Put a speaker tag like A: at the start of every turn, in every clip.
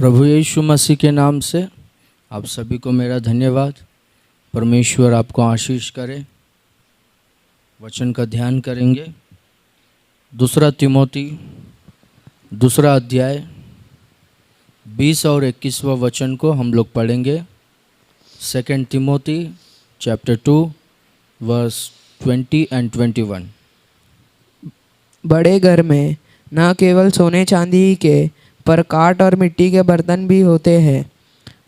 A: प्रभु यीशु मसीह के नाम से आप सभी को मेरा धन्यवाद। परमेश्वर आपको आशीष करे। वचन का ध्यान करेंगे। दूसरा तिमोथी दूसरा अध्याय 20 और 21वां वचन को हम लोग पढ़ेंगे। Second Timothy chapter 2 verse 20 and 21।
B: बड़े घर में न केवल सोने चांदी के पर काठ और मिट्टी के बर्तन भी होते हैं,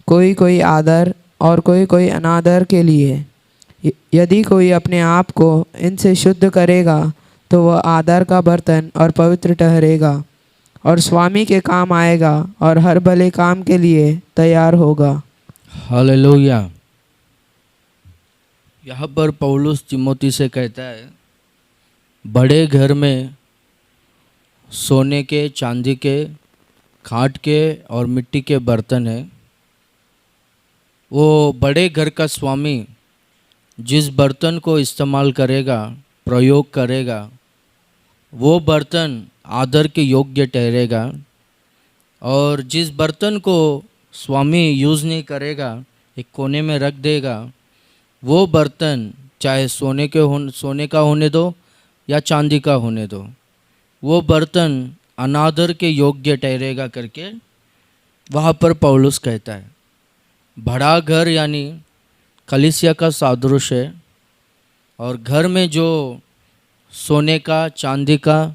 B: कोई कोई आदर और कोई कोई अनादर के लिए। यदि कोई अपने आप को इनसे शुद्ध करेगा तो वह आदर का बर्तन और पवित्र ठहरेगा और स्वामी के काम आएगा और हर भले काम के लिए तैयार होगा।
A: हालेलुया। यहाँ पर पौलुस तिमोथी से कहता है, बड़े घर में सोने के, चांदी के, काठ के और मिट्टी के बर्तन है। वो बड़े घर का स्वामी जिस बर्तन को इस्तेमाल करेगा, प्रयोग करेगा, वो बर्तन आदर के योग्य ठहरेगा। और जिस बर्तन को स्वामी यूज़ नहीं करेगा, एक कोने में रख देगा, वो बर्तन चाहे सोने का होने दो या चांदी का होने दो, वो बर्तन अनादर के योग्य ठहरेगा करके वहाँ पर पौलुस कहता है। बड़ा घर यानी कलीसिया का सादृश्य है। और घर में जो सोने का, चांदी का,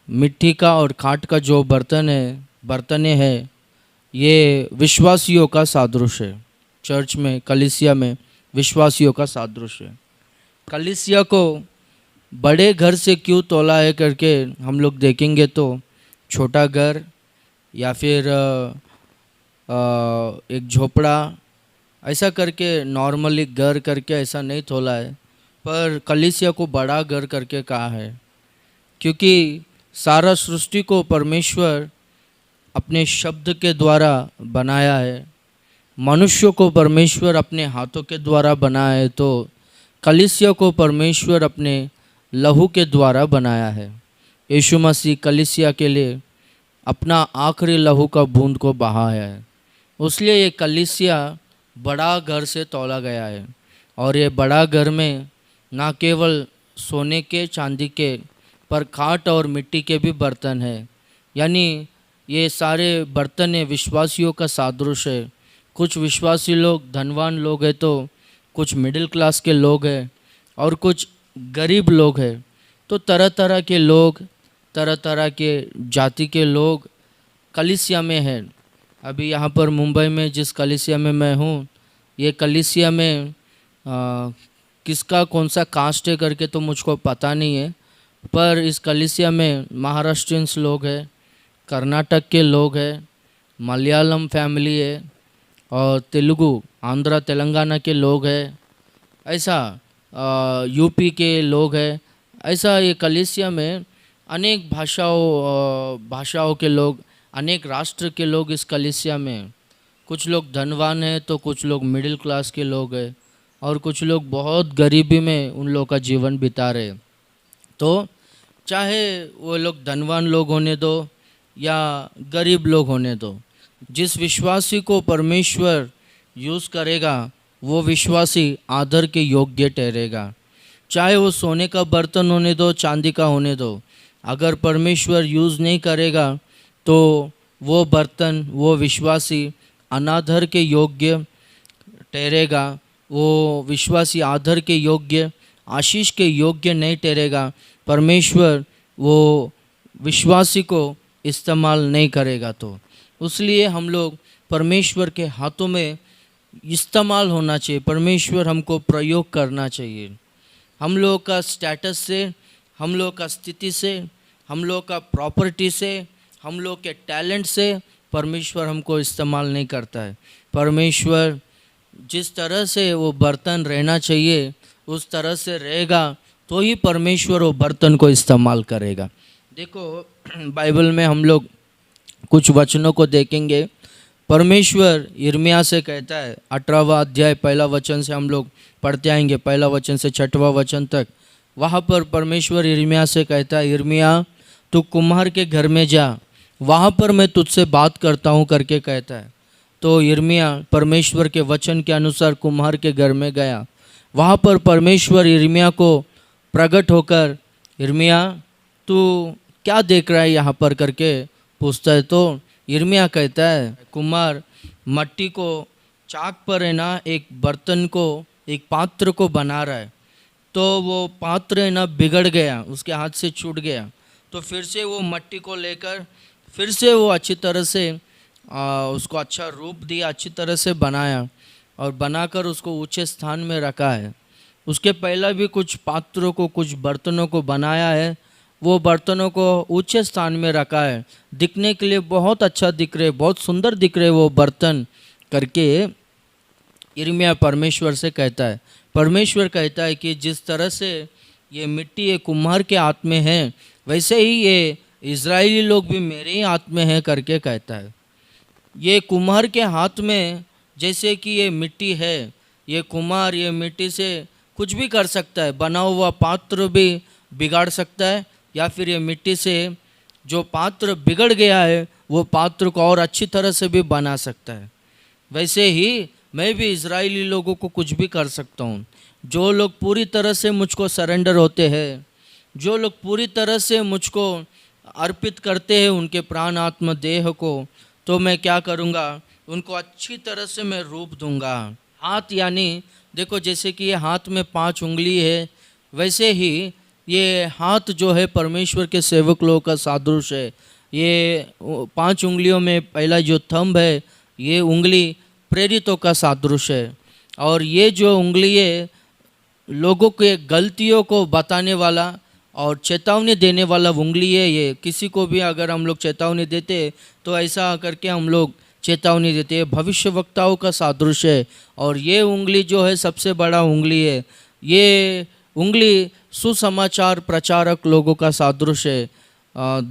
A: मिट्टी का और काठ का जो बर्तनें हैं, ये विश्वासियों का सादृश्य है। चर्च में, कलीसिया में विश्वासियों का सादृश्य है। कलीसिया को बड़े घर से क्यों तोला है करके हम लोग देखेंगे तो छोटा घर या फिर एक झोपड़ा ऐसा करके नॉर्मली घर करके ऐसा नहीं तोला है, पर कलीसिया को बड़ा घर करके कहा है। क्योंकि सारा सृष्टि को परमेश्वर अपने शब्द के द्वारा बनाया है, मनुष्य को परमेश्वर अपने हाथों के द्वारा बनाया है, तो कलीसिया को परमेश्वर अपने लहू के द्वारा बनाया है। यीशु मसीह कलीसिया के लिए अपना आखिरी लहू का बूंद को बहाया है, इसलिए ये कलीसिया बड़ा घर से तोला गया है। और ये बड़ा घर में ना केवल सोने के, चांदी के, पर काठ और मिट्टी के भी बर्तन हैं। यानी ये सारे बर्तन विश्वासियों का सादृश्य है। कुछ विश्वासी लोग धनवान लोग हैं, तो कुछ मिडिल क्लास के लोग हैं और कुछ गरीब लोग हैं। तो तरह तरह के लोग, तरह तरह के जाति के लोग कलीसिया में हैं। अभी यहाँ पर मुंबई में जिस कलीसिया में मैं हूँ, ये कलीसिया में किसका कौन सा कास्ट है करके तो मुझको पता नहीं है, पर इस कलीसिया में महाराष्ट्रियंस लोग हैं, कर्नाटक के लोग हैं, मलयालम फैमिली है और तेलुगु, आंध्रा तेलंगाना के लोग हैं, ऐसा यूपी के लोग हैं। ऐसा ये कलीसिया में अनेक भाषाओं के लोग, अनेक राष्ट्र के लोग इस कलीसिया में। कुछ लोग धनवान हैं तो कुछ लोग मिडिल क्लास के लोग हैं और कुछ लोग बहुत गरीबी में उन लोग का जीवन बिता रहे। तो चाहे वो लोग धनवान लोग होने दो या गरीब लोग होने दो, जिस विश्वासी को परमेश्वर यूज़ करेगा वो विश्वासी आदर के योग्य ठहरेगा। चाहे वो सोने का बर्तन होने दो, चांदी का होने दो, अगर परमेश्वर यूज़ नहीं करेगा तो वो बर्तन, वो विश्वासी अनादर के योग्य ठहरेगा। वो विश्वासी आदर के योग्य, आशीष के योग्य नहीं ठहरेगा। परमेश्वर वो विश्वासी को इस्तेमाल नहीं करेगा। तो इसलिए हम लोग परमेश्वर के हाथों में इस्तेमाल होना चाहिए। परमेश्वर हमको प्रयोग करना चाहिए। हम लोग का स्टेटस से, हम लोग का स्थिति से, हम लोग का प्रॉपर्टी से, हम लोग के टैलेंट से परमेश्वर हमको इस्तेमाल नहीं करता है। परमेश्वर जिस तरह से वो बर्तन रहना चाहिए उस तरह से रहेगा तो ही परमेश्वर वो बर्तन को इस्तेमाल करेगा। देखो बाइबल में हम लोग कुछ वचनों को देखेंगे। परमेश्वर यिर्मयाह से कहता है, 18वां अध्याय पहला वचन से हम लोग पढ़ते आएंगे, पहला वचन से 6वां वचन तक। वहाँ पर परमेश्वर यिर्मयाह से कहता है, यिर्मयाह तू कुम्हार के घर में जा वहाँ पर मैं तुझसे बात करता हूँ करके कहता है। तो यिर्मयाह परमेश्वर के वचन के अनुसार कुम्हार के घर में गया। वहाँ पर परमेश्वर यिर्मयाह को प्रकट होकर, यिर्मयाह तू क्या देख रहा है यहाँ पर करके पूछता है। तो यिर्मयाह कहता है, कुम्हार मट्टी को चाक पर है ना एक बर्तन को, एक पात्र को बना रहा है, तो वो पात्र है ना बिगड़ गया, उसके हाथ से छूट गया। तो फिर से वो मट्टी को लेकर फिर से वो अच्छी तरह से उसको अच्छा रूप दिया, अच्छी तरह से बनाया और बनाकर उसको ऊंचे स्थान में रखा है। उसके पहले भी कुछ पात्रों को, कुछ बर्तनों को बनाया है, वो बर्तनों को ऊंचे स्थान में रखा है, दिखने के लिए बहुत अच्छा दिख रहे, बहुत सुंदर दिख रहे वो बर्तन करके यिर्मयाह परमेश्वर से कहता है। परमेश्वर कहता है कि जिस तरह से ये मिट्टी ये कुम्हार के हाथ में है, वैसे ही ये इज़राइली लोग भी मेरे ही हाथ में हैं करके कहता है। ये कुम्हार के हाथ में जैसे कि ये मिट्टी है, ये कुम्हार ये मिट्टी से कुछ भी कर सकता है, बना हुआ पात्र भी बिगाड़ सकता है, या फिर ये मिट्टी से जो पात्र बिगड़ गया है वो पात्र को और अच्छी तरह से भी बना सकता है। वैसे ही मैं भी इज़राइली लोगों को कुछ भी कर सकता हूँ। जो लोग पूरी तरह से मुझको सरेंडर होते हैं, जो लोग पूरी तरह से मुझको अर्पित करते हैं उनके प्राण आत्मा देह को, तो मैं क्या करूँगा, उनको अच्छी तरह से मैं रूप दूंगा। हाथ यानी देखो, जैसे कि ये हाथ में 5 उंगली है, वैसे ही ये हाथ जो है परमेश्वर के सेवक लोगों का सादृश है। ये 5 उंगलियों में पहला जो थंब है, ये उंगली प्रेरितों का सादृश है, और ये जो उंगली है लोगों के गलतियों को बताने वाला और चेतावनी देने वाला उंगली है। ये किसी को भी अगर हम लोग चेतावनी देते तो ऐसा करके हम लोग चेतावनी देते हैं। भविष्यवक्ताओं का सादृश्य है, और ये उंगली जो है सबसे बड़ा उंगली है। ये उंगली सुसमाचार प्रचारक लोगों का सादृश्य है।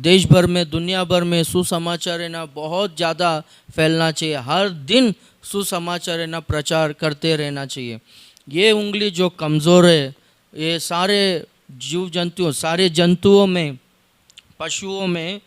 A: देश भर में, दुनिया भर में सुसमाचार है ना बहुत ज़्यादा फैलना चाहिए। हर दिन सुसमाचार है ना प्रचार करते रहना चाहिए। ये उंगली जो कमज़ोर है, ये सारे जीव जंतुओं, सारे जंतुओं में, पशुओं में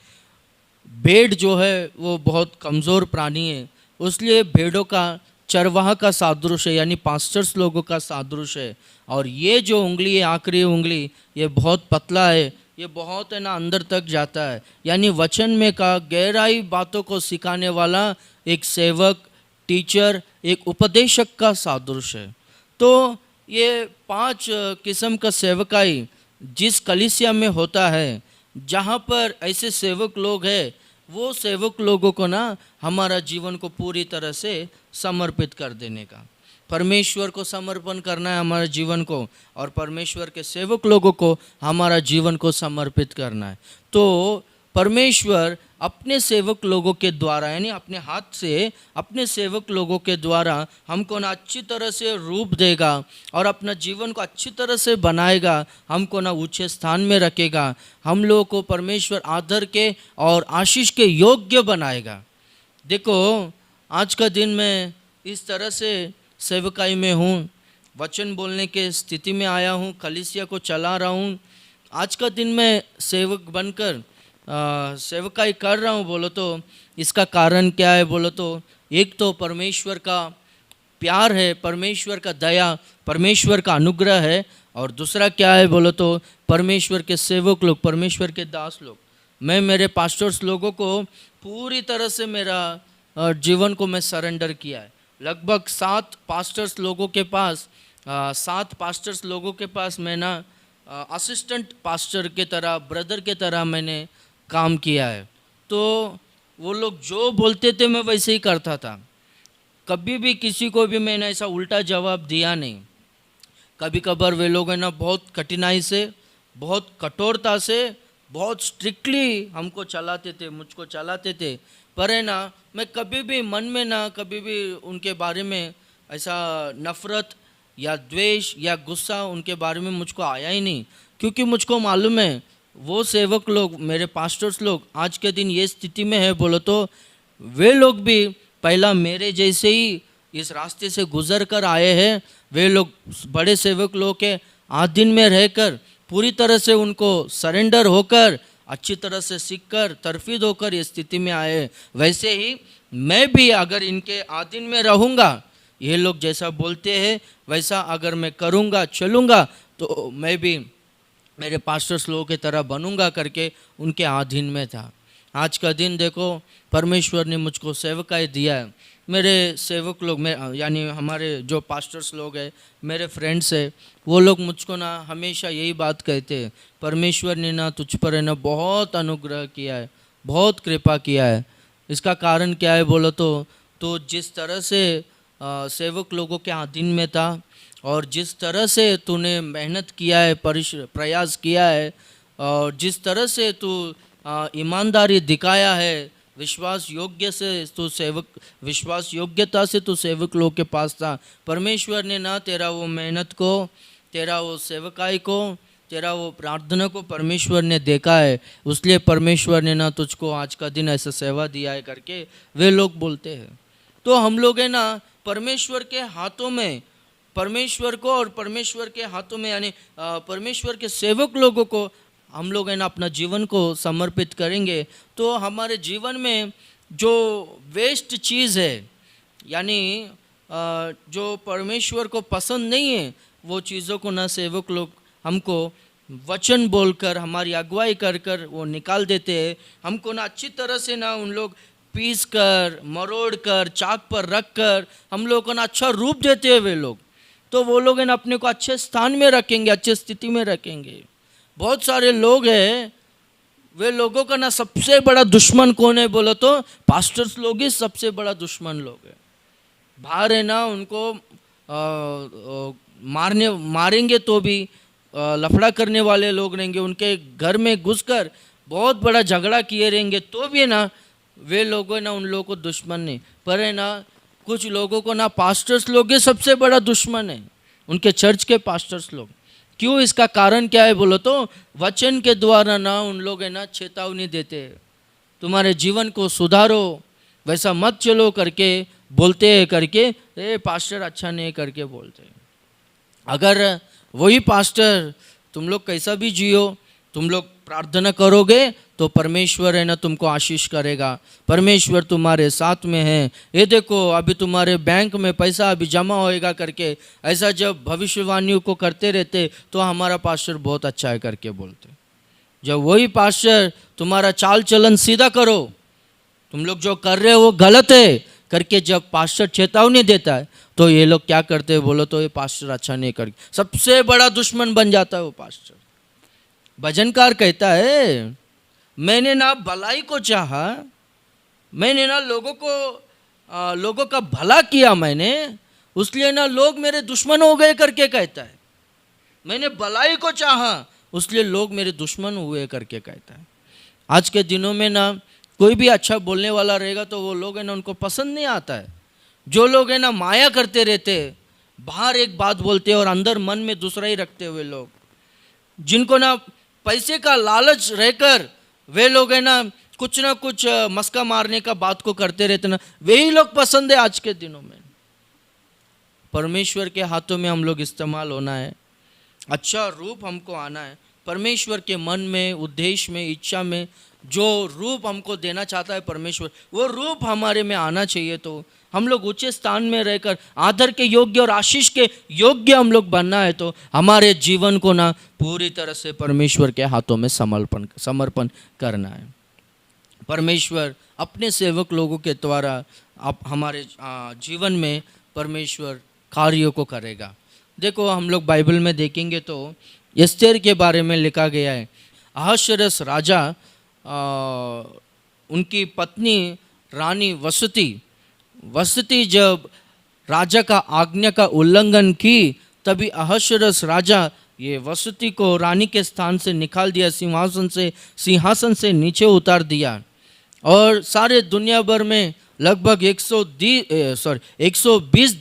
A: भेड़ जो है वो बहुत कमज़ोर प्राणी है, उसलिए भेड़ों का चरवाहा का सादृश्य है, यानी पास्टर्स लोगों का सादृश्य है। और ये जो उंगली है, आखिरी उंगली, ये बहुत पतला है, ये बहुत है ना अंदर तक जाता है, यानी वचन में का गहराई बातों को सिखाने वाला एक सेवक, टीचर, एक उपदेशक का सादृश्य है। तो ये 5 किस्म का सेवकाई जिस कलीसिया में होता है, जहाँ पर ऐसे सेवक लोग हैं, वो सेवक लोगों को ना हमारा जीवन को पूरी तरह से समर्पित कर देने का, परमेश्वर को समर्पण करना है हमारे जीवन को, और परमेश्वर के सेवक लोगों को हमारा जीवन को समर्पित करना है। तो परमेश्वर अपने सेवक लोगों के द्वारा, यानी अपने हाथ से अपने सेवक लोगों के द्वारा हमको ना अच्छी तरह से रूप देगा और अपना जीवन को अच्छी तरह से बनाएगा, हमको ना ऊंचे स्थान में रखेगा, हम लोगों को परमेश्वर आदर के और आशीष के योग्य बनाएगा। देखो, आज का दिन मैं इस तरह से सेवकाई में हूँ, वचन बोलने के स्थिति में आया हूँ, कलीसिया को चला रहा हूँ। आज का दिन मैं सेवक बनकर सेवकाई कर रहा हूँ। बोलो तो इसका कारण क्या है? बोलो तो एक तो परमेश्वर का प्यार है, परमेश्वर का दया, परमेश्वर का अनुग्रह है, और दूसरा क्या है बोलो तो परमेश्वर के सेवक लोग, परमेश्वर के दास लोग। मैं मेरे पास्टर्स लोगों को पूरी तरह से मेरा जीवन को मैं सरेंडर किया है। लगभग 7 पास्टर्स लोगों के पास 7 पास्टर्स लोगों के पास मैं ना असिस्टेंट पास्टर के तरह, ब्रदर के तरह मैंने काम किया है। तो वो लोग जो बोलते थे मैं वैसे ही करता था। कभी भी किसी को भी मैंने ऐसा उल्टा जवाब दिया नहीं। कभी कभार वे लोग है ना बहुत कठिनाई से, बहुत कठोरता से, बहुत स्ट्रिक्टली हमको चलाते थे, मुझको चलाते थे, पर है ना मैं कभी भी मन में ना कभी भी उनके बारे में ऐसा नफ़रत या द्वेष या गुस्सा उनके बारे में मुझको आया ही नहीं, क्योंकि मुझको मालूम है वो सेवक लोग, मेरे पास्टर्स लोग आज के दिन ये स्थिति में है बोलो तो वे लोग भी पहला मेरे जैसे ही इस रास्ते से गुजर कर आए हैं। वे लोग बड़े सेवक लोग के आधीन में रहकर पूरी तरह से उनको सरेंडर होकर अच्छी तरह से सीखकर तरफीद होकर ये स्थिति में आए, वैसे ही मैं भी अगर इनके अधीन में रहूँगा, ये लोग जैसा बोलते हैं वैसा अगर मैं करूँगा चलूँगा, तो मैं भी मेरे पास्टर्स लोगों की तरह बनूंगा करके उनके अधीन में था। आज का दिन देखो, परमेश्वर ने मुझको सेवकाई दिया है। मेरे सेवक लोग, यानी हमारे जो पास्टर्स लोग हैं, मेरे फ्रेंड्स हैं, वो लोग मुझको ना हमेशा यही बात कहते हैं, परमेश्वर ने ना तुझ पर है ना बहुत अनुग्रह किया है, बहुत कृपा किया है। इसका कारण क्या है बोलो तो जिस तरह से सेवक लोगों के अधीन में था और जिस तरह से तूने मेहनत किया है, प्रयास किया है, और जिस तरह से तू ईमानदारी दिखाया है, विश्वास योग्यता से तू सेवक लोग के पास था, परमेश्वर ने ना तेरा वो मेहनत को, तेरा वो सेवकाई को, तेरा वो प्रार्थना को परमेश्वर ने देखा है, इसलिए परमेश्वर ने ना तुझको आज का दिन ऐसा सेवा दिया है करके वे लोग बोलते हैं। तो हम लोग है ना परमेश्वर के हाथों में, परमेश्वर को और परमेश्वर के हाथों में, यानी परमेश्वर के सेवक लोगों को हम लोग है ना अपना जीवन को समर्पित करेंगे, तो हमारे जीवन में जो वेस्ट चीज़ है, यानी जो परमेश्वर को पसंद नहीं है, वो चीज़ों को ना सेवक लोग हमको वचन बोलकर, हमारी अगुवाई कर कर वो निकाल देते हैं। हमको ना अच्छी तरह से ना उन लोग पीस कर, मरोड़ कर, चाक पर रख कर हम लोग को ना अच्छा रूप देते हैं वे लोग, तो वो लोग है ना अपने को अच्छे स्थान में रखेंगे, अच्छे स्थिति में रखेंगे। बहुत सारे लोग हैं, वे लोगों का ना सबसे बड़ा दुश्मन कौन है बोलो तो पास्टर्स लोग ही सबसे बड़ा दुश्मन लोग है। बाहर है ना उनको मारेंगे तो भी लफड़ा करने वाले लोग रहेंगे, उनके घर में घुसकर बहुत बड़ा झगड़ा किए रहेंगे तो भी है ना वे लोग है ना उन लोगों को दुश्मन नहीं, पर है ना कुछ लोगों को ना पास्टर्स लोग ही सबसे बड़ा दुश्मन है, उनके चर्च के पास्टर्स लोग। क्यों? इसका कारण क्या है बोलो तो वचन के द्वारा ना उन लोग है ना चेतावनी देते हैं, तुम्हारे जीवन को सुधारो, वैसा मत चलो करके बोलते हैं, करके पास्टर अच्छा नहीं करके बोलते हैं। अगर वही पास्टर तुम लोग कैसा भी जियो, तुम लोग प्रार्थना करोगे तो परमेश्वर है ना तुमको आशीष करेगा, परमेश्वर तुम्हारे साथ में है। ये देखो अभी तुम्हारे बैंक में पैसा अभी जमा होएगा करके ऐसा जब भविष्यवाणियों को करते रहते तो हमारा पास्टर बहुत अच्छा है करके बोलते। जब वही पास्टर तुम्हारा चाल चलन सीधा करो, तुम लोग जो कर रहे हो वो गलत है करके जब पास्टर चेतावनी देता है तो ये लोग क्या करते हैं बोलो तो ये पास्टर अच्छा नहीं करके सबसे बड़ा दुश्मन बन जाता है वो पास्टर। भजनकार कहता है, मैंने ना भलाई को चाहा, मैंने ना लोगों का भला किया मैंने, उसलिए ना लोग मेरे दुश्मन हो गए करके कहता है। मैंने भलाई को चाहा उसलिए लोग मेरे दुश्मन हुए करके कहता है। आज के दिनों में ना कोई भी अच्छा बोलने वाला रहेगा तो वो लोग है ना उनको पसंद नहीं आता है। जो लोग है ना माया करते रहते, बाहर एक बात बोलते और अंदर मन में दूसरा ही रखते हुए लोग, जिनको ना पैसे का लालच रहकर वे लोग है ना कुछ मस्का मारने का बात को करते रहते ना, वही लोग पसंद है आज के दिनों में। परमेश्वर के हाथों में हम लोग इस्तेमाल होना है, अच्छा रूप हमको आना है। परमेश्वर के मन में, उद्देश्य में, इच्छा में जो रूप हमको देना चाहता है परमेश्वर, वो रूप हमारे में आना चाहिए। तो हम लोग ऊंचे स्थान में रहकर आदर के योग्य और आशीष के योग्य हम लोग बनना है, तो हमारे जीवन को ना पूरी तरह से परमेश्वर के हाथों में समर्पण करना है। परमेश्वर अपने सेवक लोगों के द्वारा आप हमारे जीवन में परमेश्वर कार्यों को करेगा। देखो हम लोग बाइबल में देखेंगे तो एस्तेर के बारे में लिखा गया है। अहश्वेरोश राजा उनकी पत्नी रानी वसती जब राजा का आज्ञा का उल्लंघन की, तभी अहश्वेरोश राजा ये वसती को रानी के स्थान से निकाल दिया, सिंहासन से नीचे उतार दिया और सारे दुनिया भर में लगभग 120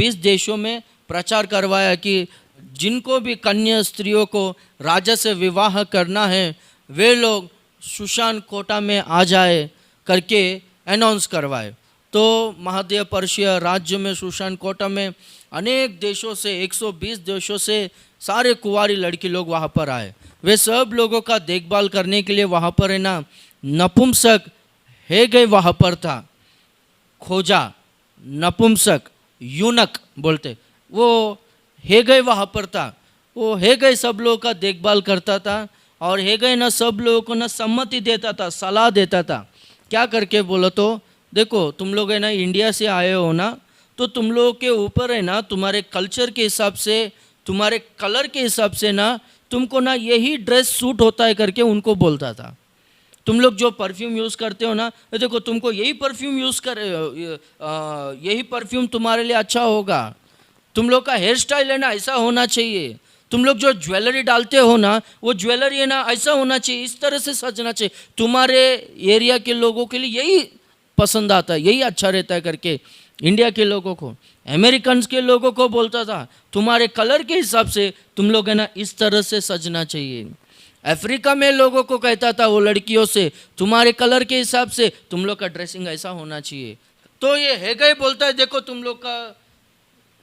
A: देशों में प्रचार करवाया कि जिनको भी कन्या स्त्रियों को राजा से विवाह करना है वे लोग सुशान कोटा में आ जाए करके अनाउंस करवाए। तो महादेव पर्शिया राज्य में सुशान कोटा में अनेक देशों से 120 देशों से सारे कुंवारी लड़की लोग वहाँ पर आए। वे सब लोगों का देखभाल करने के लिए वहाँ पर है ना नपुंसक हेगै वहाँ पर था, खोजा, नपुंसक, यूनक बोलते, वो हेगै वहाँ पर था। वो हेगै सब लोगों का देखभाल करता था और हेगै ना सब लोगों को ना सम्मति देता था, सलाह देता था। क्या करके बोलो तो देखो तुम लोग है ना इंडिया से आए हो ना, तो तुम लोगों के ऊपर है ना तुम्हारे कल्चर के हिसाब से, तुम्हारे कलर के हिसाब से ना तुमको ना यही ड्रेस सूट होता है करके उनको बोलता था। तुम लोग जो परफ्यूम यूज़ करते हो ना, देखो तुमको यही परफ्यूम यूज़ कर यही परफ्यूम तुम्हारे लिए अच्छा होगा। तुम लोग का हेयर स्टाइल है ना ऐसा होना चाहिए। तुम लोग जो ज्वेलरी डालते हो ना वो ज्वेलरी है ना ऐसा होना चाहिए, इस तरह से सजना चाहिए। तुम्हारे एरिया के लोगों के लिए यही पसंद आता है, यही अच्छा रहता है करके इंडिया के लोगों को, अमेरिकन के लोगों को बोलता था तुम्हारे कलर के हिसाब से तुम लोग है ना इस तरह से सजना चाहिए। अफ्रीका में लोगों को कहता था वो लड़कियों से तुम्हारे कलर के हिसाब से तुम लोग का ड्रेसिंग ऐसा होना चाहिए। तो ये हेगै बोलता है देखो तुम लोग का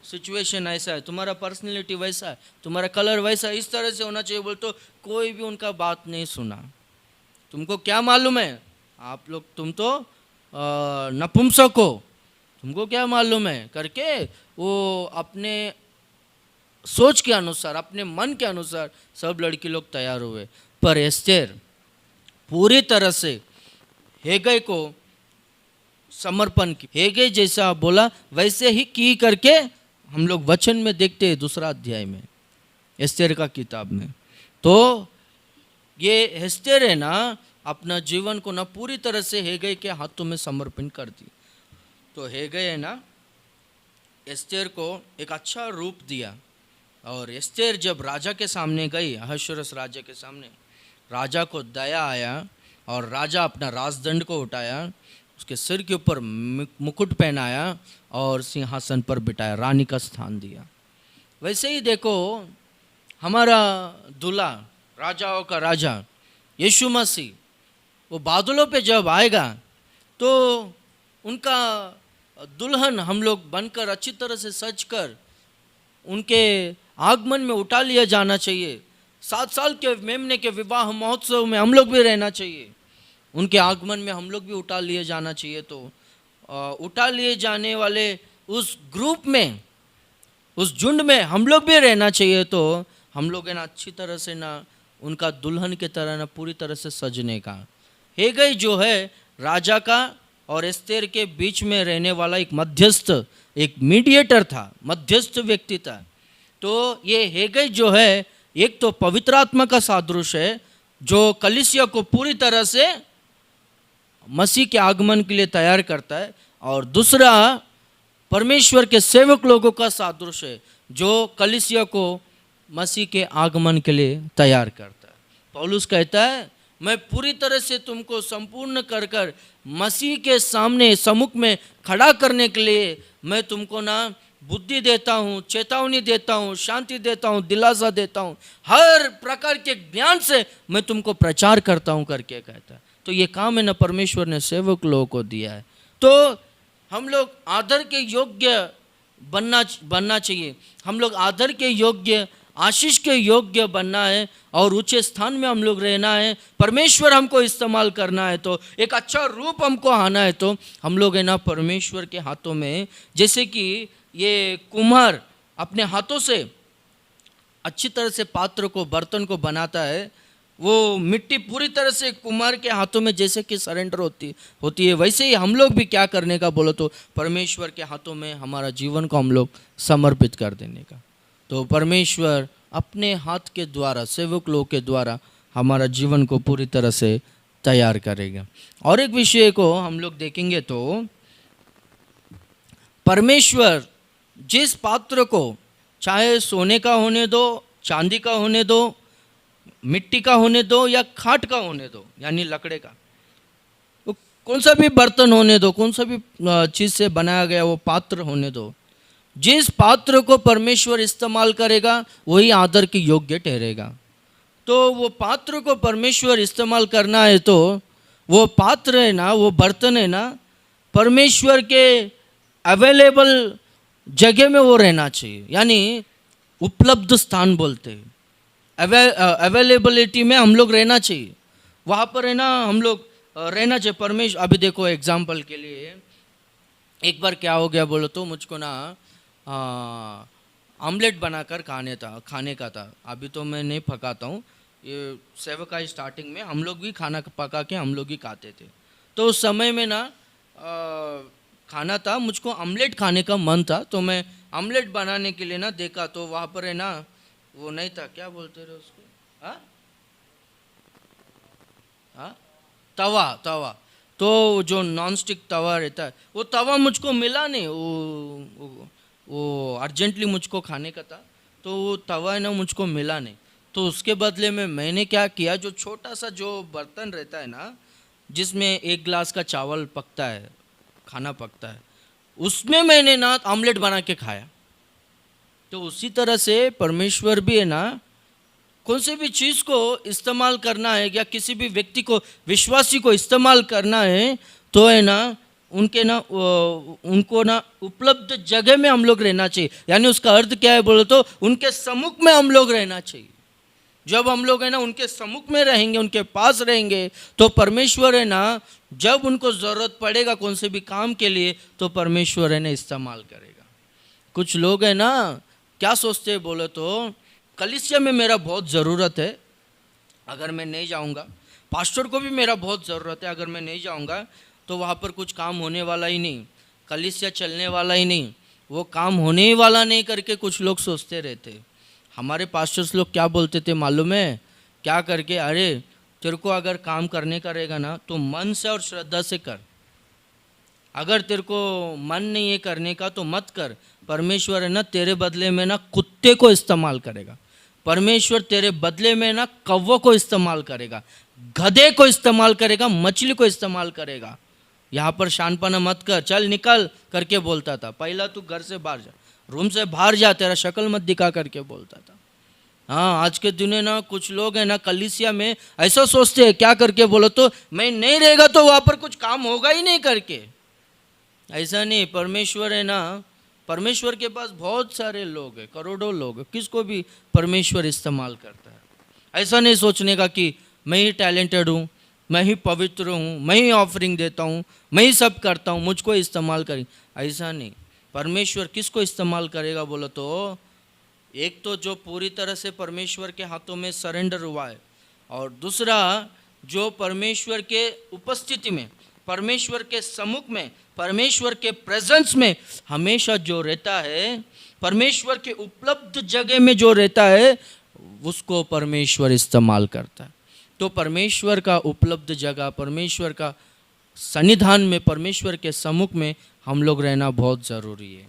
A: सिचुएशन ऐसा है, तुम्हारा पर्सनैलिटी वैसा है, तुम्हारा कलर वैसा है, इस तरह से होना चाहिए। बोल तो कोई भी उनका बात नहीं सुना। तुमको क्या मालूम है, आप लोग तुम तो नपुंसक हो, तुमको क्या मालूम है करके वो अपने सोच के अनुसार, अपने मन के अनुसार सब लड़की लोग तैयार हुए। पर एस्तेर पूरी तरह से हेगै को समर्पण की, हेगै जैसा बोला वैसे ही की करके हम लोग वचन में देखते हैं दूसरा अध्याय में एस्तेर का किताब में। तो ये एस्तेर है ना अपना जीवन को ना पूरी तरह से हेगै के हाथों में समर्पण कर दी। तो हेगै है ना एस्तेर को एक अच्छा रूप दिया और एस्तेर जब राजा के सामने गई, अहश्वेरोश राजा के सामने, राजा को दया आया और राजा अपना राजदंड को उठाया, उसके सिर के ऊपर मुकुट पहनाया और सिंहासन पर बिठाया, रानी का स्थान दिया। वैसे ही देखो हमारा दूल्हा, राजाओं का राजा यीशु मसीह, वो बादलों पे जब आएगा तो उनका दुल्हन हम लोग बनकर अच्छी तरह से सज कर उनके आगमन में उठा लिया जाना चाहिए। 7 साल के मेमने के विवाह महोत्सव में हम लोग भी रहना चाहिए, उनके आगमन में हम लोग भी उठा लिए जाना चाहिए। तो उठा लिए जाने वाले उस ग्रुप में, उस झुंड में हम लोग भी रहना चाहिए। तो हम लोग है ना अच्छी तरह से ना उनका दुल्हन की तरह ना पूरी तरह से सजने का। हेगै जो है राजा का और एस्तेर के बीच में रहने वाला एक मध्यस्थ, एक मीडिएटर था, मध्यस्थ व्यक्ति था। तो ये हेगै जो है एक तो पवित्र आत्मा का सादृश्य है जो कलीसिया को पूरी तरह से मसीह के आगमन के लिए तैयार करता है, और दूसरा परमेश्वर के सेवक लोगों का सादृश्य है जो कलीसिया को मसीह के आगमन के लिए तैयार करता है। पौलुस कहता है मैं पूरी तरह से तुमको संपूर्ण कर कर मसीह के सामने सम्मुख में खड़ा करने के लिए मैं तुमको ना बुद्धि देता हूँ, चेतावनी देता हूँ, शांति देता हूँ, दिलासा देता हूँ, हर प्रकार के ज्ञान से मैं तुमको प्रचार करता हूँ करके कहता है। तो ये काम है ना परमेश्वर ने सेवक लोगों को दिया है। तो हम लोग आदर के योग्य बनना चाहिए, हम लोग आदर के योग्य, आशीष के योग्य बनना है और ऊंचे स्थान में हम लोग रहना है। परमेश्वर हमको इस्तेमाल करना है तो एक अच्छा रूप हमको आना है। तो हम लोग है ना परमेश्वर के हाथों में, जैसे कि ये कुम्हार अपने हाथों से अच्छी तरह से पात्र को, बर्तन को बनाता है, वो मिट्टी पूरी तरह से कुम्हार के हाथों में जैसे कि सरेंडर होती है, वैसे ही हम लोग भी क्या करने का बोलो तो परमेश्वर के हाथों में हमारा जीवन को हम लोग समर्पित कर देने का। तो परमेश्वर अपने हाथ के द्वारा, सेवक लोग के द्वारा हमारा जीवन को पूरी तरह से तैयार करेगा। और एक विषय को हम लोग देखेंगे तो परमेश्वर जिस पात्र को, चाहे सोने का होने दो, चांदी का होने दो, मिट्टी का होने दो या खाट का होने दो यानी लकड़े का, वो कौन सा भी बर्तन होने दो, कौन सा भी चीज़ से बनाया गया वो पात्र होने दो, जिस पात्र को परमेश्वर इस्तेमाल करेगा वही आदर के योग्य ठहरेगा। तो वो पात्र को परमेश्वर इस्तेमाल करना है तो वो पात्र है ना, वो बर्तन है ना, परमेश्वर के अवेलेबल जगह में वो रहना चाहिए। यानी उपलब्ध स्थान बोलते हैं, अवेलेबिलिटी में हम लोग रहना चाहिए, वहाँ पर है ना हम लोग रहना चाहिए। परमेश्वर अभी देखो एग्जाम्पल के लिए, एक बार क्या हो गया बोलो तो, मुझको ना आमलेट बनाकर खाने का था। अभी तो मैं नहीं पकाता हूँ, ये सेवकाई स्टार्टिंग में हम लोग भी खाना पका के हम लोग ही खाते थे। तो उस समय में ना खाना था, मुझको आमलेट खाने का मन था, तो मैं आमलेट बनाने के लिए ना देखा, तो वहाँ पर है ना वो नहीं था, क्या बोलते रहे उसको, हाँ हाँ, तवा तवा। तो जो नॉन स्टिक तवा रहता है, वो तवा मुझको मिला नहीं, वो अर्जेंटली मुझको खाने का था, तो वो तवा है ना मुझको मिला नहीं। तो उसके बदले में मैंने क्या किया, जो छोटा सा जो बर्तन रहता है ना, जिसमें 1 गिलास का चावल पकता है, खाना पकता है, उसमें मैंने ना आमलेट बना के खाया। तो उसी तरह से परमेश्वर भी है ना, कौन से भी चीज़ को इस्तेमाल करना है या किसी भी व्यक्ति को, विश्वासी को इस्तेमाल करना है, तो है ना उनके ना उनको ना उपलब्ध जगह में हम लोग रहना चाहिए। यानी उसका अर्थ क्या है बोलो तो, उनके सम्मुख में हम लोग रहना चाहिए। जब हम लोग है ना उनके सम्मुख में रहेंगे, उनके पास रहेंगे, तो परमेश्वर है ना जब उनको ज़रूरत पड़ेगा कौन से भी काम के लिए, तो परमेश्वर है ना इस्तेमाल करेगा। कुछ लोग है ना क्या सोचते हैं बोलो तो, कलीसिया में मेरा बहुत ज़रूरत है, अगर मैं नहीं जाऊंगा, पास्टर को भी मेरा बहुत ज़रूरत है, अगर मैं नहीं जाऊंगा तो वहाँ पर कुछ काम होने वाला ही नहीं, कलीसिया चलने वाला ही नहीं, वो काम होने ही वाला नहीं करके कुछ लोग सोचते रहते। हमारे पास्टर्स लोग क्या बोलते थे मालूम है, क्या करके, अरे तेरे को अगर काम करने का रहेगा ना तो मन से और श्रद्धा से कर, अगर तेरे को मन नहीं है करने का तो मत कर। परमेश्वर है ना तेरे बदले में ना कुत्ते को इस्तेमाल करेगा, परमेश्वर तेरे बदले में ना कौवे को इस्तेमाल करेगा, गधे को इस्तेमाल करेगा, मछली को इस्तेमाल करेगा। यहाँ पर शानपना मत कर, चल निकल करके बोलता था। पहला तू घर से बाहर जा, रूम से बाहर जा, तेरा शक्ल मत दिखा करके बोलता था। हाँ, आज के दिन है ना कुछ लोग है ना कलीसिया में ऐसा सोचते हैं, क्या करके बोलो तो, मैं नहीं रहेगा तो वहाँ पर कुछ काम होगा ही नहीं करके। ऐसा नहीं, परमेश्वर है ना, परमेश्वर के पास बहुत सारे लोग हैं, करोड़ों लोग हैं, किसको भी परमेश्वर इस्तेमाल करता है। ऐसा नहीं सोचने का कि मैं ही टैलेंटेड हूँ, मैं ही पवित्र हूँ, मैं ही ऑफरिंग देता हूँ, मैं ही सब करता हूँ, मुझको इस्तेमाल करें, ऐसा नहीं। परमेश्वर किसको इस्तेमाल करेगा बोलो तो, एक तो जो पूरी तरह से परमेश्वर के हाथों में सरेंडर हुआ है, और दूसरा जो परमेश्वर के उपस्थिति में, परमेश्वर के सम्मुख में, परमेश्वर के प्रेजेंस में हमेशा जो रहता है, परमेश्वर के उपलब्ध जगह में जो रहता है, उसको परमेश्वर इस्तेमाल करता है। तो परमेश्वर का उपलब्ध जगह, परमेश्वर का सन्निधान में, परमेश्वर के सम्मुख में हम लोग रहना बहुत ज़रूरी है।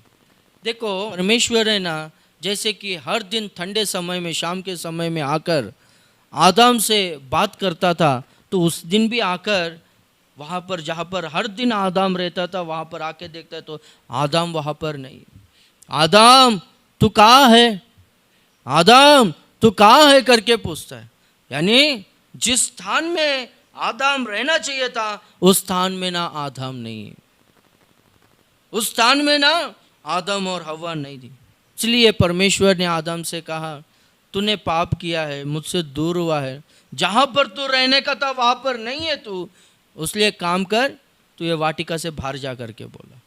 A: देखो परमेश्वर है ना, जैसे कि हर दिन ठंडे समय में, शाम के समय में आकर आदम से बात करता था, तो उस दिन भी आकर वहाँ पर जहाँ पर हर दिन आदम रहता था, वहाँ पर आके देखता है तो आदम वहाँ पर नहीं। आदम तू कहाँ है, आदम तू कहाँ है करके पूछता है। यानी जिस स्थान में आदम रहना चाहिए था, उस स्थान में ना आदम नहीं है, उस स्थान में ना आदम और हव्वा नहीं थी। इसलिए परमेश्वर ने आदम से कहा, तूने पाप किया है, मुझसे दूर हुआ है, जहाँ पर तू रहने का था वहाँ पर नहीं है तू, उसलिए काम कर, तू ये वाटिका से बाहर जा करके बोला।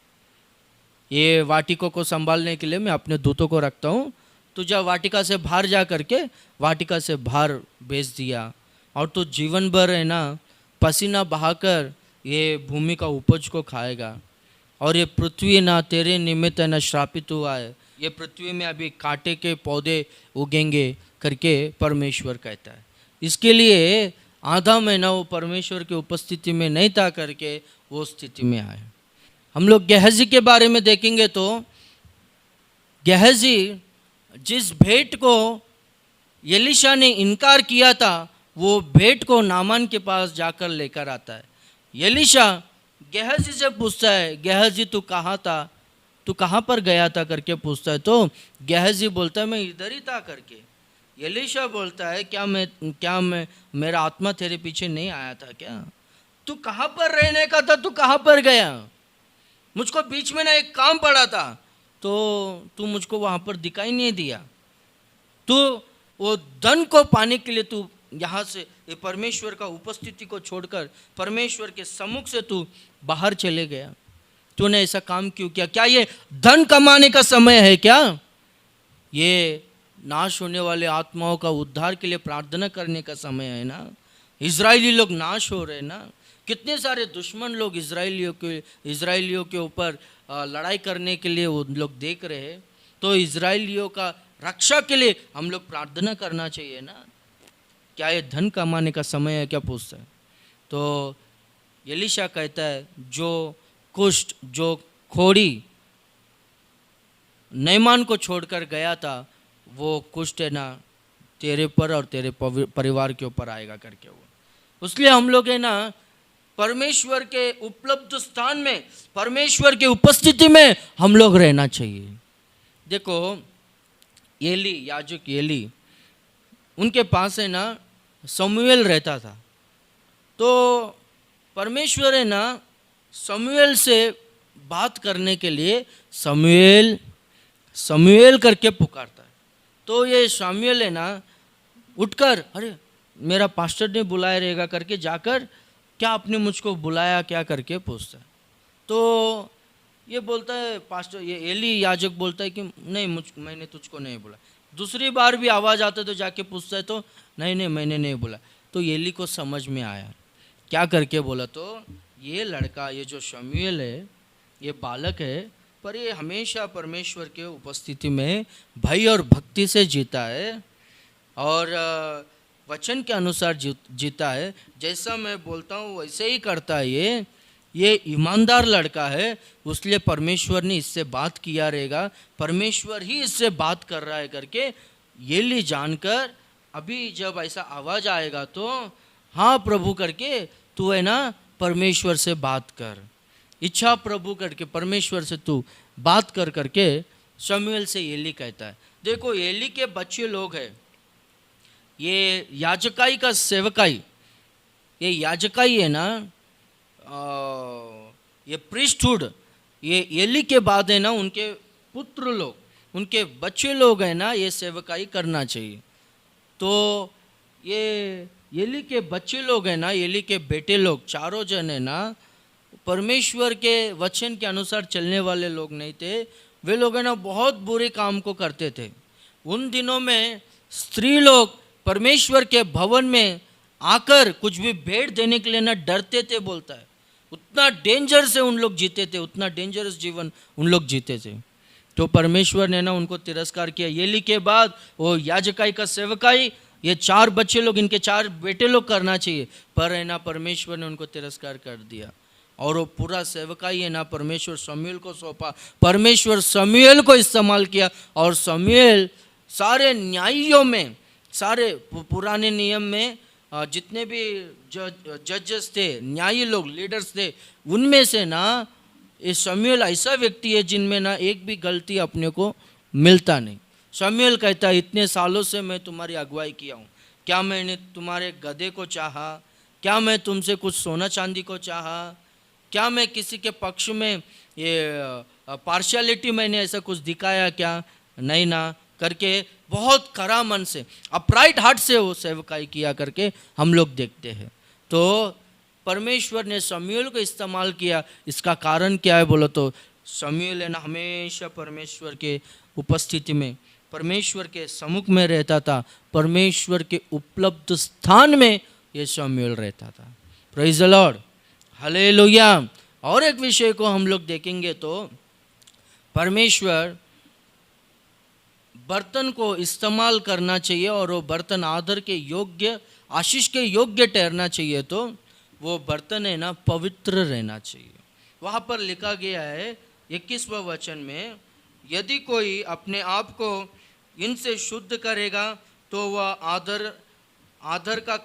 A: ये वाटिकों को संभालने के लिए मैं अपने दूतों को रखता हूँ, तू जा वाटिका से बाहर जा करके वाटिका से बाहर भेज दिया, और तू जीवन भर है ना पसीना बहाकर ये भूमि का उपज को खाएगा, और ये पृथ्वी ना तेरे निमित्त है ना श्रापित हुआ है, ये पृथ्वी में अभी कांटे के पौधे उगेंगे करके परमेश्वर कहता है। इसके लिए आदम है ना वो परमेश्वर की उपस्थिति में नहीं था करके वो स्थिति में आए। हम लोग गेहजी के बारे में देखेंगे तो गेहजी जिस भेंट को एलीशा ने इनकार किया था, वो भेंट को नामान के पास जाकर लेकर आता है। एलीशा गेहजी से पूछता है, गेहजी तू कहाँ था, तू कहाँ पर गया था करके पूछता है। तो गेहजी बोलता है मैं इधर ही था करके। एलीशा बोलता है क्या मैं मेरा आत्मा तेरे पीछे नहीं आया था क्या, तू कहाँ पर रहने का था, तू कहाँ पर गया, मुझको बीच में ना एक काम पड़ा था, तो तू मुझको वहाँ पर दिखाई नहीं दिया। तू वो धन को पाने के लिए तू यहाँ से ये परमेश्वर का उपस्थिति को छोड़कर परमेश्वर के सम्मुख से तू बाहर चले गया। तूने ऐसा काम क्यों किया? क्या ये धन कमाने का समय है क्या? ये नाश होने वाले आत्माओं का उद्धार के लिए प्रार्थना करने का समय है ना। इजरायली लोग नाश हो रहे ना, कितने सारे दुश्मन लोग इजरायलियों के ऊपर लड़ाई करने के लिए वो लोग देख रहे हैं। तो इजरायलियों का रक्षा के लिए हम लोग प्रार्थना करना चाहिए ना। क्या ये धन कमाने का समय है क्या? पूछता है। तो एलीशा कहता है जो कुष्ठ, जो खोड़ी नैमान को छोड़कर गया था, वो कुष्ठ है ना तेरे पर और तेरे परिवार के ऊपर आएगा करके वो। इसलिए हम लोग है ना परमेश्वर के उपलब्ध स्थान में, परमेश्वर के उपस्थिति में हम लोग रहना चाहिए। देखो एली, याजक एली, उनके पास है ना शमूएल रहता था। तो परमेश्वर है ना शमूएल से बात करने के लिए शमूएल शमूएल करके पुकारता है। तो ये शमूएल है ना उठकर, अरे मेरा पास्टर ने बुलाया रहेगा करके जाकर, क्या आपने मुझको बुलाया क्या करके पूछता है। तो ये बोलता है पास्टर, ये एली याजक बोलता है कि नहीं, मैंने तुझको नहीं बुलाया। दूसरी बार भी आवाज़ आता है तो जाके पूछता है तो नहीं मैंने नहीं बोला। तो एली को समझ में आया, क्या करके बोला, तो ये लड़का, ये जो शमूएल है, ये बालक है, पर ये हमेशा परमेश्वर के उपस्थिति में भय और भक्ति से जीता है और वचन के अनुसार जीता है। जैसा मैं बोलता हूँ वैसे ही करता है। ये ईमानदार लड़का है, उसलिए परमेश्वर ने इससे बात किया रहेगा, परमेश्वर ही इससे बात कर रहा है करके ये ली जानकर, अभी जब ऐसा आवाज़ आएगा तो हाँ प्रभु करके तू है ना परमेश्वर से बात कर, इच्छा प्रभु करके परमेश्वर से तू बात कर करके शमूएल से एली कहता है। देखो एली के बच्चे लोग हैं, ये याजकाई का सेवकाई, ये याजकाई है ना, ये प्रीस्टहुड, ये एली के बाद है ना उनके पुत्र लोग, उनके बच्चे लोग हैं ना, ये सेवकाई करना चाहिए। तो ये एली के बच्चे लोग हैं ना, एली के बेटे लोग, चारों जन है ना परमेश्वर के वचन के अनुसार चलने वाले लोग नहीं थे। वे लोग है ना बहुत बुरे काम को करते थे। उन दिनों में स्त्री लोग परमेश्वर के भवन में आकर कुछ भी भेंट देने के लिए ना डरते थे, बोलता है। उतना डेंजर से उन लोग जीते थे, उतना डेंजरस जीवन उन लोग जीते थे। तो परमेश्वर ने ना उनको तिरस्कार किया। एली के बाद वो याजकाई का सेवकाई, ये 4 बच्चे लोग, इनके 4 बेटे लोग करना चाहिए, पर है ना परमेश्वर ने उनको तिरस्कार कर दिया और वो पूरा सेवकाई है ना परमेश्वर शमूएल को सौंपा। परमेश्वर शमूएल को इस्तेमाल किया और शमूएल सारे न्यायियों में, सारे पुराने नियम में जितने भी जजेस थे, न्यायी लोग, लीडर्स थे, उनमें से ना ये शमूएल ऐसा व्यक्ति है जिनमें ना एक भी गलती अपने को मिलता नहीं। शमूएल कहता है इतने सालों से मैं तुम्हारी अगुवाई किया हूँ, क्या मैंने तुम्हारे गधे को चाहा? क्या मैं तुमसे कुछ सोना चांदी को चाहा? क्या मैं किसी के पक्ष में ये पार्शियलिटी मैंने ऐसा कुछ दिखाया क्या? नहीं ना करके बहुत खरा मन से, अपराइट हार्ट से वो सेवकाई किया करके हम लोग देखते हैं। तो परमेश्वर ने शमूएल को इस्तेमाल किया। इसका कारण क्या है बोलो तो शमूएल है ना हमेशा परमेश्वर के उपस्थिति में, परमेश्वर के सम्मुख में रहता था, परमेश्वर के उपलब्ध स्थान में ये शमूएल रहता था। Praise the Lord, hallelujah. और एक विषय को हम लोग देखेंगे तो परमेश्वर बर्तन को इस्तेमाल करना चाहिए और वो बर्तन आदर के योग्य, आशीष के योग्य ठहरना चाहिए, तो वो बर्तन है ना पवित्र रहना चाहिए। वहाँ पर लिखा गया है 21वां वचन में, यदि कोई अपने आप को इनसे शुद्ध करेगा तो वह आदर का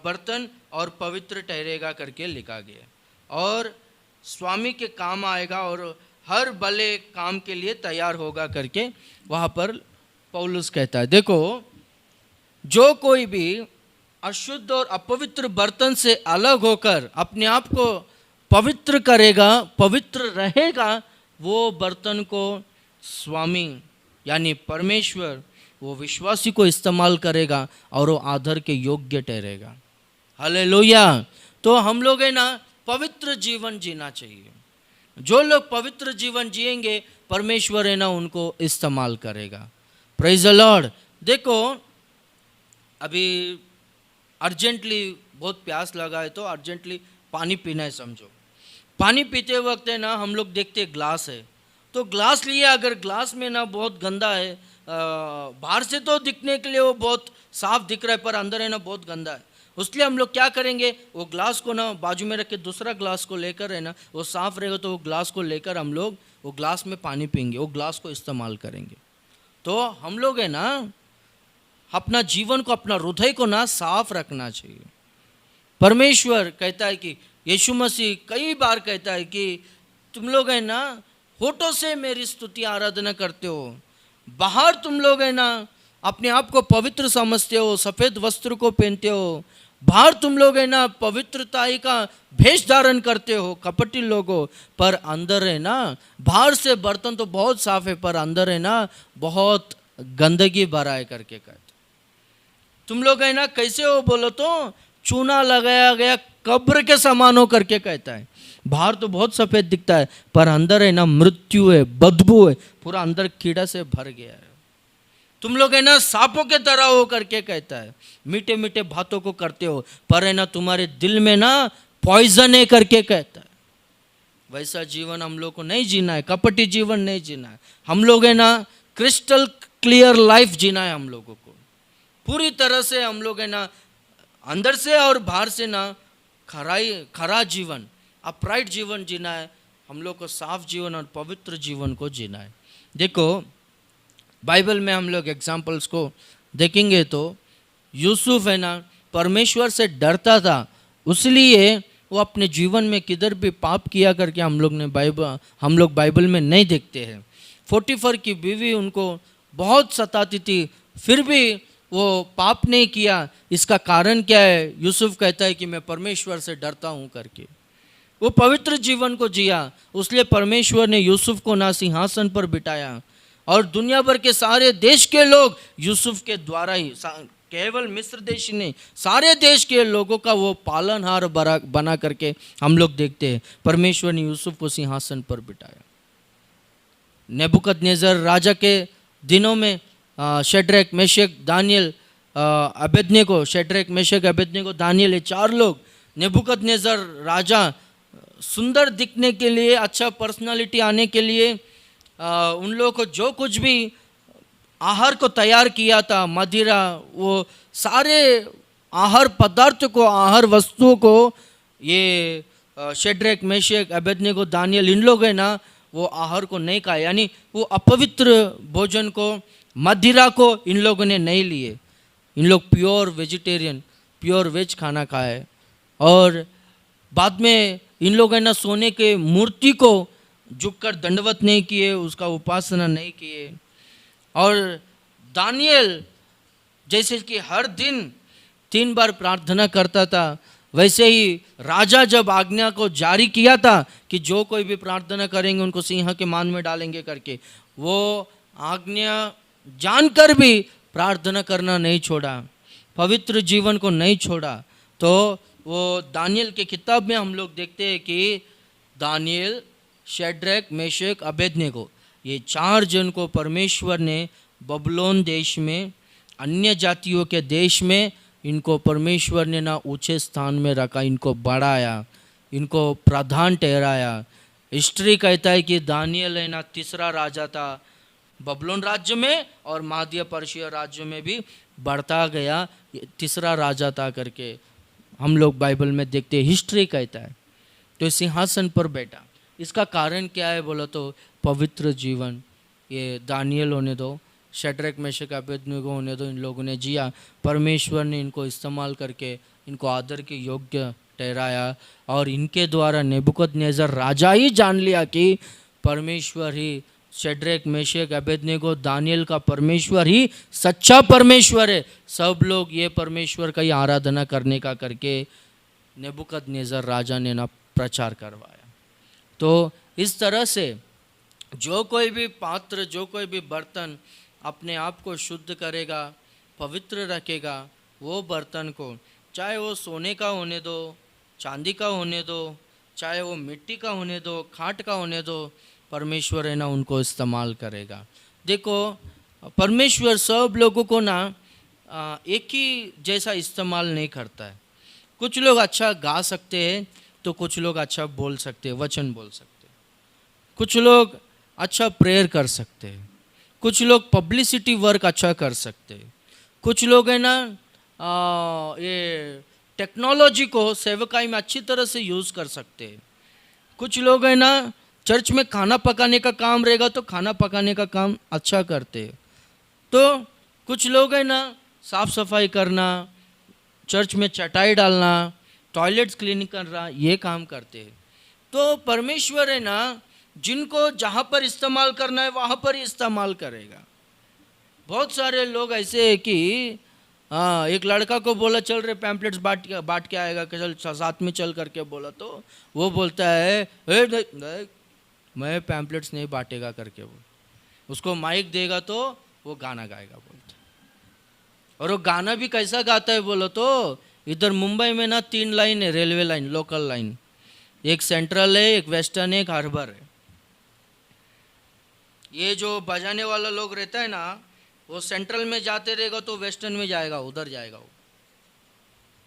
A: बर्तन और पवित्र ठहरेगा करके लिखा गया, और स्वामी के काम आएगा और हर भले काम के लिए तैयार होगा करके वहाँ पर पौलुस कहता है। देखो जो कोई भी अशुद्ध और अपवित्र बर्तन से अलग होकर अपने आप को पवित्र करेगा, पवित्र रहेगा, वो बर्तन को स्वामी यानी परमेश्वर वो विश्वासी को इस्तेमाल करेगा और वो आदर के योग्य ठहरेगा। हालेलुया। तो हम लोग है ना पवित्र जीवन जीना चाहिए। जो लोग पवित्र जीवन जिएंगे परमेश्वर है ना उनको इस्तेमाल करेगा। Praise the Lord. देखो अभी अर्जेंटली बहुत प्यास लगा है तो अर्जेंटली पानी पीना है समझो। पानी पीते वक्त है ना हम लोग देखते ग्लास है तो ग्लास लिए, अगर ग्लास में ना बहुत गंदा है, बाहर से तो दिखने के लिए वो बहुत साफ दिख रहा है पर अंदर है ना बहुत गंदा है, उसलिए हम लोग क्या करेंगे वो ग्लास को ना बाजू में रख के दूसरा ग्लास को लेकर है ना वो साफ रहेगा तो वो ग्लास को लेकर हम लोग वो ग्लास में पानी पीएंगे, वो ग्लास को इस्तेमाल करेंगे। तो हम लोग है ना अपना जीवन को अपना हृदय को ना साफ रखना चाहिए। परमेश्वर कहता है कि यीशु मसीह कई बार कहता है कि तुम लोग है ना होठों से मेरी स्तुति आराधना करते हो, बाहर तुम लोग है ना अपने आप को पवित्र समझते हो, सफ़ेद वस्त्र को पहनते हो, बाहर तुम लोग है ना पवित्रता का भेष धारण करते हो, कपटी लोग हो, पर अंदर है ना बाहर से बर्तन तो बहुत साफ है पर अंदर है ना बहुत गंदगी भरा है करके कहते। तुम लोग है ना कैसे हो बोलो तो चूना लगाया गया कब्र के समान हो करके कहता है। बाहर तो बहुत सफ़ेद दिखता है पर अंदर है ना मृत्यु है, बदबू है, पूरा अंदर कीड़ा से भर गया है। तुम लोग है ना सांपों के तरह हो करके कहता है, मीठे मीठे बातों को करते हो पर है ना तुम्हारे दिल में ना पॉइजन है करके कहता है। वैसा जीवन हम लोग को नहीं जीना है, कपटी जीवन नहीं जीना है। हम लोग है ना क्रिस्टल क्लियर लाइफ जीना है। हम लोगों को पूरी तरह से हम लोग है ना अंदर से और बाहर से ना खरा जीवन, अपराइट जीवन जीना है। हम लोग को साफ जीवन और पवित्र जीवन को जीना है। देखो बाइबल में हम लोग एग्जाम्पल्स को देखेंगे तो यूसुफ है ना परमेश्वर से डरता था, इसलिए वो अपने जीवन में किधर भी पाप किया करके हम लोग बाइबल में नहीं देखते हैं। 44 की बीवी उनको बहुत सताती थी फिर भी वो पाप नहीं किया। इसका कारण क्या है? यूसुफ कहता है कि मैं परमेश्वर से डरता हूँ करके वो पवित्र जीवन को जिया, इसलिए परमेश्वर ने यूसुफ को ना सिंहासन पर बिठाया और दुनिया भर के सारे देश के लोग यूसुफ के द्वारा ही, केवल मिस्र देश ही नहीं सारे देश के लोगों का वो पालनहार बना करके हम लोग देखते हैं। परमेश्वर ने यूसुफ को सिंहासन पर बिठाया। नेबुकदनेस्सर राजा के दिनों में शेड्रक Meshach Daniel Abednego, शेड्रक Meshach Abednego Daniel, ये 4 लोग नेबुकदनेस्सर राजा सुंदर दिखने के लिए, अच्छा पर्सनालिटी आने के लिए उन लोगों को जो कुछ भी आहार को तैयार किया था, मदिरा, वो सारे आहार पदार्थ को, आहार वस्तुओं को ये शेड्रक मेशक अबेदनेगो दानियल इन लोग है ना वो आहार को नहीं खाया, यानी वो अपवित्र भोजन को, मदिरा को इन लोगों ने नहीं लिए। इन लोग प्योर वेजिटेरियन, प्योर वेज खाना खाए। और बाद में इन लोग है ना सोने के मूर्ति को झुककर दंडवत नहीं किए, उसका उपासना नहीं किए। और दानियल जैसे कि हर दिन 3 बार प्रार्थना करता था, वैसे ही राजा जब आज्ञा को जारी किया था कि जो कोई भी प्रार्थना करेंगे उनको सिंह के मान में डालेंगे करके, वो आज्ञा जानकर भी प्रार्थना करना नहीं छोड़ा, पवित्र जीवन को नहीं छोड़ा। तो वो दानियल के किताब में हम लोग देखते हैं कि दानियल, शेड्रक, मेशक, अबेदनेगो, ये 4 जन को परमेश्वर ने बबुलोन देश में, अन्य जातियों के देश में इनको परमेश्वर ने ना ऊंचे स्थान में रखा, इनको बढ़ाया, इनको प्रधान ठहराया। हिस्ट्री कहता है कि दानियल है ना 3रा राजा था बबुलोन राज्य में और माध्य पर्शिया राज्य में भी बढ़ता गया, 3रा राजा था करके हम लोग बाइबल में देखते हैं, हिस्ट्री कहता है। तो सिंहासन पर बैठा, इसका कारण क्या है बोला तो पवित्र जीवन ये दानियल होने दो, शेड्रक मेशक अबेदनेगो होने दो, इन लोगों ने जिया। परमेश्वर ने इनको इस्तेमाल करके इनको आदर के योग्य ठहराया और इनके द्वारा नेबुकदनेस्सर राजा ही जान लिया कि परमेश्वर ही, शेड्रक मेशक अबेदनेगो दानियल का परमेश्वर ही सच्चा परमेश्वर है। सब लोग ये परमेश्वर का ही आराधना करने का करके नेबुकदनेस्सर राजा ने ना प्रचार करवाया। तो इस तरह से जो कोई भी पात्र, जो कोई भी बर्तन अपने आप को शुद्ध करेगा, पवित्र रखेगा, वो बर्तन को, चाहे वो सोने का होने दो, चांदी का होने दो, चाहे वो मिट्टी का होने दो, खाट का होने दो, परमेश्वर है ना उनको इस्तेमाल करेगा। देखो, परमेश्वर सब लोगों को ना एक ही जैसा इस्तेमाल नहीं करता है। कुछ लोग अच्छा गा सकते हैं, तो कुछ लोग अच्छा बोल सकते हैं, वचन बोल सकते हैं। कुछ लोग अच्छा प्रेयर कर सकते हैं, कुछ लोग पब्लिसिटी वर्क अच्छा कर सकते हैं, कुछ लोग है ना ये टेक्नोलॉजी को सेवकाई में अच्छी तरह से यूज़ कर सकते हैं। कुछ लोग है ना चर्च में खाना पकाने का काम रहेगा तो खाना पकाने का काम अच्छा करते हैं। तो कुछ लोग है ना साफ सफाई करना, चर्च में चटाई डालना, टॉयलेट्स क्लीन करना, ये काम करते हैं। तो परमेश्वर है ना जिनको जहाँ पर इस्तेमाल करना है वहाँ पर ही इस्तेमाल करेगा। बहुत सारे लोग ऐसे हैं कि हाँ, एक लड़का को बोला चल रहे पैम्पलेट्स बांट के आएगा, कि चल साथ में चल करके बोला, तो वो बोलता है मैं पैम्पलेट्स नहीं बांटेगा करके बोल। उसको माइक देगा तो वो गाना गाएगा बोलता। और वो गाना भी कैसा गाता है बोलो तो, इधर मुंबई में ना 3 लाइन है, रेलवे लाइन, लोकल लाइन, एक सेंट्रल है, एक वेस्टर्न है, एक हार्बर है। ये जो बजाने वाला लोग रहता है ना, वो सेंट्रल में जाते रहेगा तो वेस्टर्न में जाएगा, उधर जाएगा वो,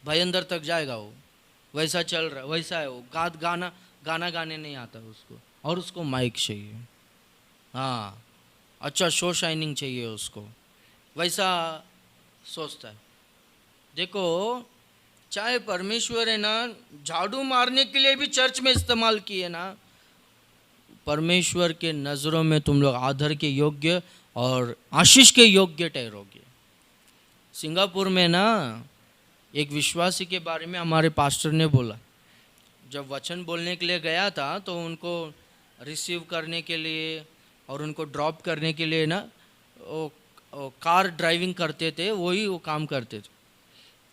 A: भाई अंदर तक जाएगा वो, वैसा चल रहा, वैसा है वो। गाना गाने नहीं आता उसको, और उसको माइक चाहिए, हाँ, अच्छा शो शाइनिंग चाहिए उसको, वैसा सोचता है। देखो, चाहे परमेश्वर है ना झाड़ू मारने के लिए भी चर्च में इस्तेमाल किए ना, परमेश्वर के नज़रों में तुम लोग आदर के योग्य और आशीष के योग्य ठहरोगे। सिंगापुर में ना एक विश्वासी के बारे में हमारे पास्टर ने बोला, जब वचन बोलने के लिए गया था तो उनको रिसीव करने के लिए और उनको ड्रॉप करने के लिए ना वो कार ड्राइविंग करते थे, वही वो काम करते थे।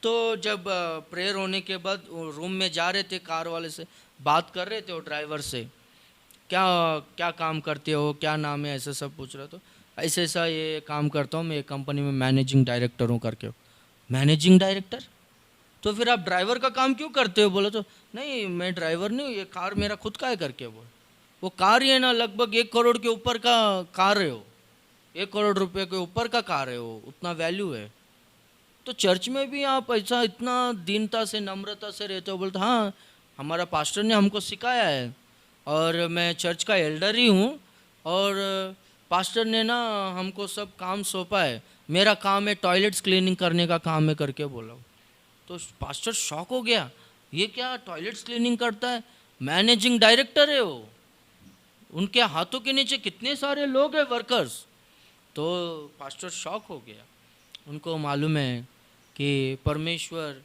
A: तो जब प्रेयर होने के बाद वो रूम में जा रहे थे, कार वाले से बात कर रहे थे, वो ड्राइवर से क्या क्या काम करते हो, क्या नाम है, ऐसा सब पूछ रहा। तो ऐसे ऐसा ये काम करता हूँ, मैं एक कंपनी में मैनेजिंग डायरेक्टर हूँ करके। Managing director? तो फिर आप ड्राइवर का काम क्यों करते हो? बोला तो नहीं मैं ड्राइवर नहीं हूँ, ये कार मेरा खुद का है करके। वो कार ही है ना लगभग 1 करोड़ के ऊपर का कार है वो, 1 करोड़ रुपए के ऊपर का कार है वो, उतना वैल्यू है। तो चर्च में भी आप ऐसा इतना दीनता से नम्रता से रहते हो? बोलते हाँ, हमारा पास्टर ने हमको सिखाया है और मैं चर्च का एल्डर ही हूँ और पास्टर ने ना हमको सब काम सौंपा है, मेरा काम है टॉयलेट्स क्लीनिंग करने का काम है करके बोला। तो पास्टर शॉक हो गया, ये क्या टॉयलेट्स क्लीनिंग करता है? मैनेजिंग डायरेक्टर है वो, उनके हाथों के नीचे कितने सारे लोग हैं, वर्कर्स। तो पास्टर शॉक हो गया। उनको मालूम है कि परमेश्वर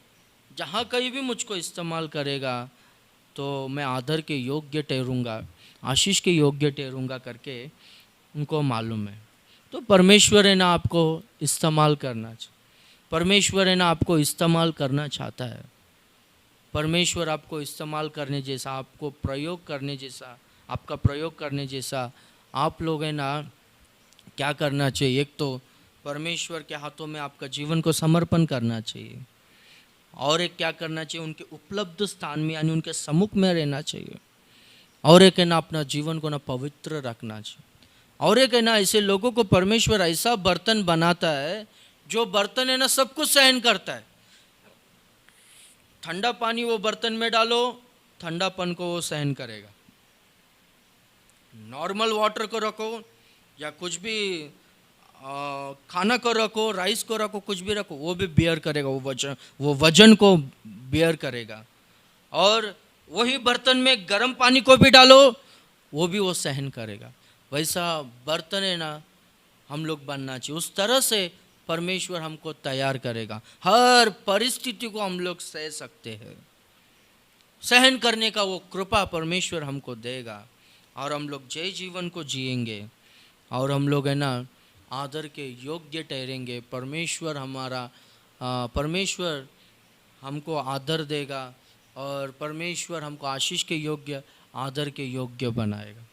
A: जहाँ कहीं भी मुझको इस्तेमाल करेगा तो मैं आदर के योग्य ठहरूँगा, आशीष के योग्य ठहरूँगा करके उनको मालूम है। तो परमेश्वर है ना आपको इस्तेमाल करना चाहिए, परमेश्वर है ना आपको इस्तेमाल करना चाहता है। परमेश्वर आपको इस्तेमाल करने जैसा, आपको प्रयोग करने जैसा, आपका प्रयोग करने जैसा आप लोग है ना क्या करना चाहिए? एक तो परमेश्वर के हाथों में आपका जीवन को समर्पण करना चाहिए, और एक क्या करना चाहिए? उनके उपलब्ध स्थान में यानी उनके सम्मुख में रहना चाहिए, और एक है ना अपना जीवन को ना पवित्र रखना चाहिए, और एक है ना ऐसे लोगों को परमेश्वर ऐसा बर्तन बनाता है जो बर्तन है ना सब कुछ सहन करता है। ठंडा पानी वो बर्तन में डालो, ठंडापन को वो सहन करेगा। नॉर्मल वाटर को रखो या कुछ भी खाना को रखो, राइस को रखो, कुछ भी रखो, वो भी बेयर करेगा, वो वजन को बेयर करेगा। और वही बर्तन में गर्म पानी को भी डालो, वो भी वो सहन करेगा। वैसा बर्तन है ना हम लोग बनना चाहिए, उस तरह से परमेश्वर हमको तैयार करेगा। हर परिस्थिति को हम लोग सह सकते हैं, सहन करने का वो कृपा परमेश्वर हमको देगा, और हम लोग जय जीवन को जिएंगे, और हम लोग है ना आदर के योग्य ठहरेंगे। परमेश्वर हमको आदर देगा, और परमेश्वर हमको आशीष के योग्य, आदर के योग्य बनाएगा।